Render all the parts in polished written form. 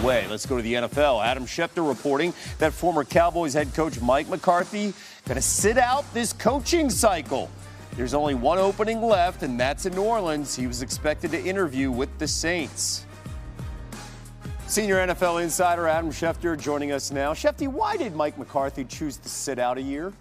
way. Let's go to the NFL. Adam Schefter reporting that former Cowboys head coach Mike McCarthy going to sit out this coaching cycle. There's only one opening left, and that's in New Orleans. He was expected to interview with the Saints. Senior NFL insider Adam Schefter joining us now. Schefty, why did Mike McCarthy choose to sit out a year?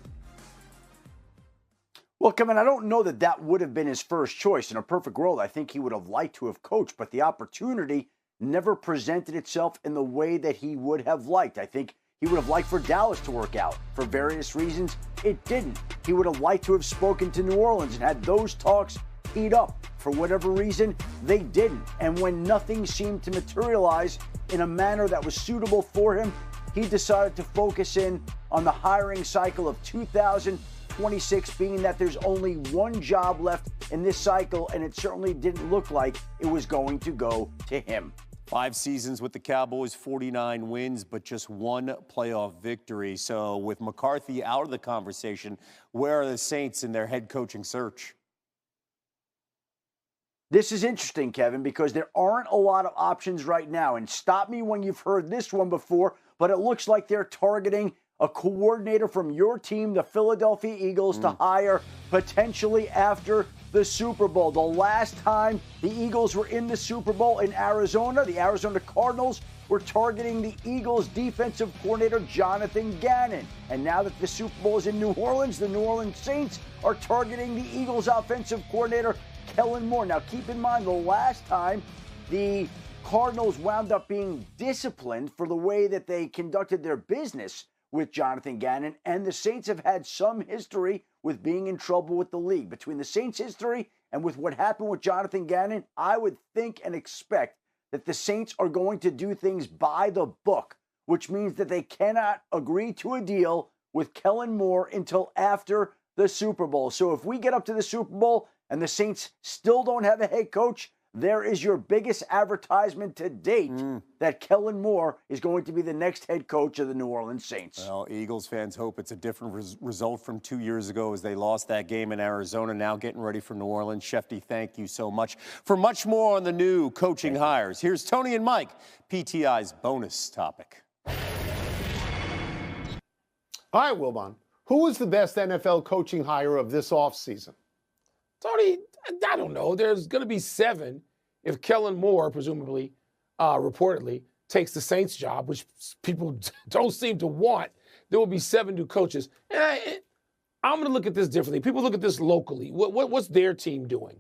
Well, Kevin, I don't know that that would have been his first choice. In a perfect world, I think he would have liked to have coached, but the opportunity never presented itself in the way that he would have liked. I think he would have liked for Dallas to work out. For various reasons, it didn't. He would have liked to have spoken to New Orleans and had those talks heat up. For whatever reason, they didn't. And when nothing seemed to materialize in a manner that was suitable for him, he decided to focus in on the hiring cycle of 2026, being that there's only one job left in this cycle, and it certainly didn't look like it was going to go to him. 5 seasons with the Cowboys, 49 wins, but just one playoff victory. So with McCarthy out of the conversation, where are the Saints in their head coaching search? This is interesting, Kevin, because there aren't a lot of options right now. And stop me when you've heard this one before, but it looks like they're targeting a coordinator from your team, the Philadelphia Eagles, to hire potentially after the Super Bowl. The last time the Eagles were in the Super Bowl in Arizona, the Arizona Cardinals were targeting the Eagles defensive coordinator, Jonathan Gannon. And now that the Super Bowl is in New Orleans, the New Orleans Saints are targeting the Eagles offensive coordinator, Kellen Moore. Now, keep in mind, the last time the Cardinals wound up being disciplined for the way that they conducted their business with Jonathan Gannon, and the Saints have had some history with being in trouble with the league. Between the Saints' history and with what happened with Jonathan Gannon, I would think and expect that the Saints are going to do things by the book, which means that they cannot agree to a deal with Kellen Moore until after the Super Bowl. So if we get up to the Super Bowl and the Saints still don't have a head coach, there is your biggest advertisement to date that Kellen Moore is going to be the next head coach of the New Orleans Saints. Well, Eagles fans hope it's a different result from 2 years ago as they lost that game in Arizona, now getting ready for New Orleans. Shefty, thank you so much. For much more on the new coaching hires, here's Tony and Mike, PTI's bonus topic. All right, Wilbon. Who was the best NFL coaching hire of this offseason? Tony, I don't know. There's going to be 7 if Kellen Moore, presumably, reportedly, takes the Saints job, which people don't seem to want. There will be 7 new coaches. And I'm going to look at this differently. People look at this locally. What's their team doing?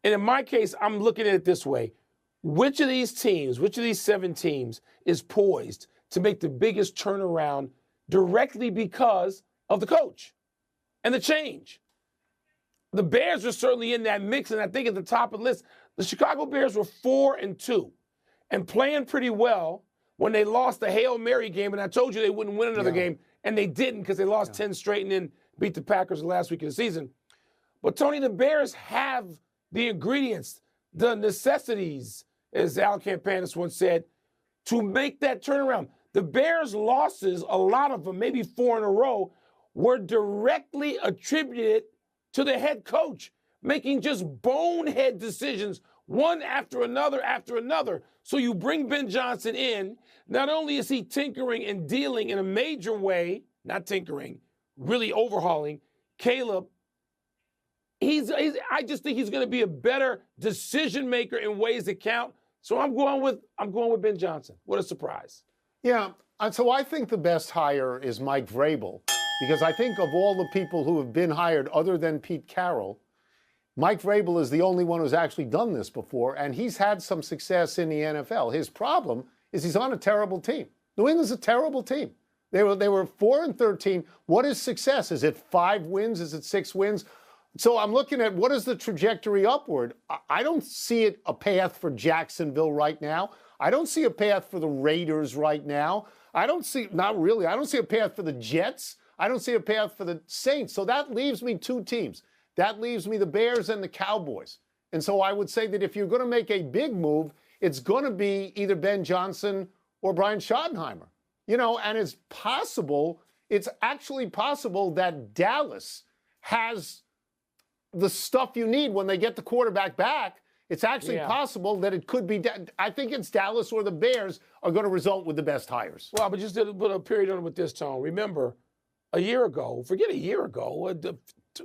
And in my case, I'm looking at it this way. Which of these teams, which of these 7 teams is poised to make the biggest turnaround directly because of the coach and the change? The Bears are certainly in that mix, and I think at the top of the list, the Chicago Bears were 4-2 and playing pretty well when they lost the Hail Mary game, and I told you they wouldn't win another game, and they didn't because they lost 10 straight and then beat the Packers the last week of the season. But, Tony, the Bears have the ingredients, the necessities, as Al Campanis once said, to make that turnaround. The Bears' losses, a lot of them, maybe 4 in a row, were directly attributed to the head coach making just bonehead decisions, one after another. So you bring Ben Johnson in. Not only is he tinkering and dealing in a major way, not tinkering, really overhauling Caleb. I just think he's going to be a better decision maker in ways that count. So I'm going with Ben Johnson. What a surprise! Yeah, so I think the best hire is Mike Vrabel. Because I think of all the people who have been hired other than Pete Carroll, Mike Vrabel is the only one who's actually done this before, and he's had some success in the NFL. His problem is he's on a terrible team. New England's a terrible team. They were 4-13. What is success? Is it 5 wins? Is it 6 wins? So I'm looking at what is the trajectory upward. I don't see it a path for Jacksonville right now. I don't see a path for the Raiders right now. Not really. I don't see a path for the Jets. I don't see a path for the Saints. So that leaves me 2 teams. That leaves me the Bears and the Cowboys. And so I would say that if you're going to make a big move, it's going to be either Ben Johnson or Brian Schottenheimer. And it's actually possible that Dallas has the stuff you need when they get the quarterback back. It's actually possible that it could be. I think it's Dallas or the Bears are going to result with the best hires. Well, but just to put a period on it with this, Tone. Remember, a year ago,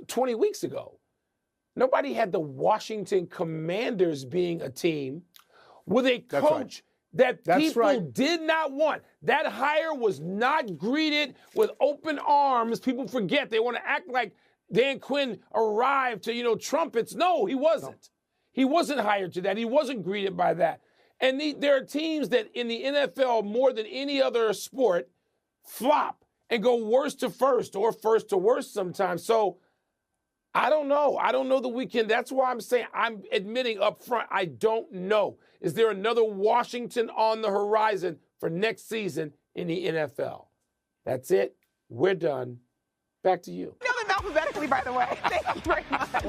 20 weeks ago, nobody had the Washington Commanders being a team with a coach that people did not want. That hire was not greeted with open arms. People forget. They want to act like Dan Quinn arrived to, trumpets. No, he wasn't. No. He wasn't hired to that. He wasn't greeted by that. And there are teams that in the NFL, more than any other sport, flop and go worst to first or first to worst sometimes. So I don't know. I don't know that we can. That's why I'm saying, I'm admitting up front, I don't know. Is there another Washington on the horizon for next season in the NFL? That's it. We're done. Back to you. No, them alphabetically, by the way. Thank you very much.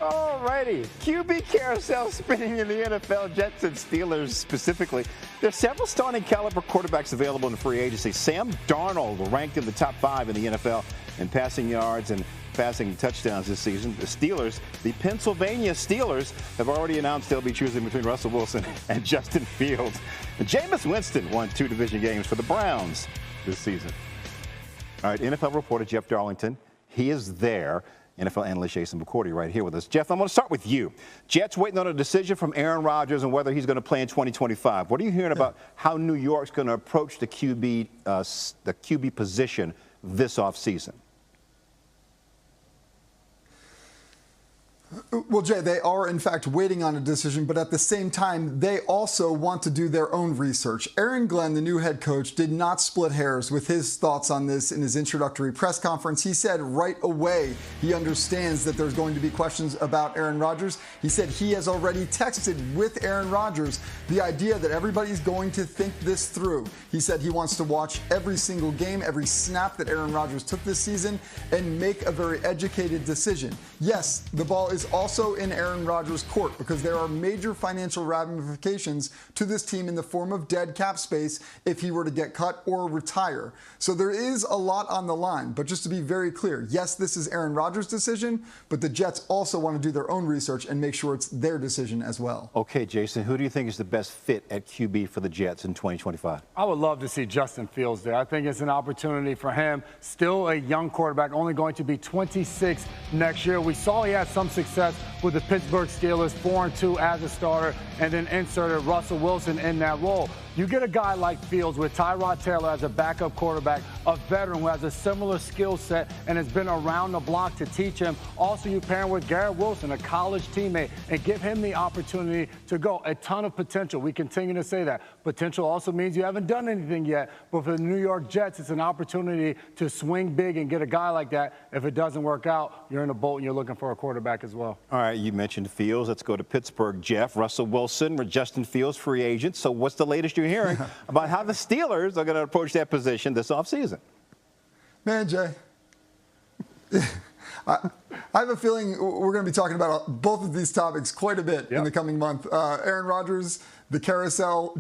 All righty. QB carousel spinning in the NFL, Jets and Steelers specifically. There are several starting caliber quarterbacks available in free agency. Sam Darnold ranked in the top 5 in the NFL in passing yards and passing touchdowns this season. The Steelers, the Pennsylvania Steelers, have already announced they'll be choosing between Russell Wilson and Justin Fields. And Jameis Winston won 2 division games for the Browns this season. All right, NFL reporter Jeff Darlington, he is there. NFL analyst Jason McCourty right here with us. Jeff, I'm going to start with you. Jets waiting on a decision from Aaron Rodgers on whether he's going to play in 2025. What are you hearing about how New York's going to approach the QB position this offseason? Well, Jay, they are, in fact, waiting on a decision, but at the same time, they also want to do their own research. Aaron Glenn, the new head coach, did not split hairs with his thoughts on this in his introductory press conference. He said right away he understands that there's going to be questions about Aaron Rodgers. He said he has already texted with Aaron Rodgers the idea that everybody's going to think this through. He said he wants to watch every single game, every snap that Aaron Rodgers took this season, and make a very educated decision. Yes, the ball is also in Aaron Rodgers' court because there are major financial ramifications to this team in the form of dead cap space if he were to get cut or retire. So there is a lot on the line. But just to be very clear, yes, this is Aaron Rodgers' decision, but the Jets also want to do their own research and make sure it's their decision as well. Okay, Jason, who do you think is the best fit at QB for the Jets in 2025? I would love to see Justin Fields there. I think it's an opportunity for him. Still a young quarterback, only going to be 26 next year. We saw he had some success with the Pittsburgh Steelers, 4-2 as a starter, and then inserted Russell Wilson in that role. You get a guy like Fields with Tyrod Taylor as a backup quarterback, a veteran who has a similar skill set and has been around the block to teach him. Also, you pair him with Garrett Wilson, a college teammate, and give him the opportunity to go. A ton of potential. We continue to say that. Potential also means you haven't done anything yet. But for the New York Jets, it's an opportunity to swing big and get a guy like that. If it doesn't work out, you're in a boat and you're looking for a quarterback as well. All right, you mentioned Fields. Let's go to Pittsburgh, Jeff. Russell Wilson, Justin Fields, free agent. So what's the latest you're hearing about how the Steelers are going to approach that position this offseason? Man, Jay, I have a feeling we're going to be talking about both of these topics quite a bit in the coming month. Aaron Rodgers, the carousel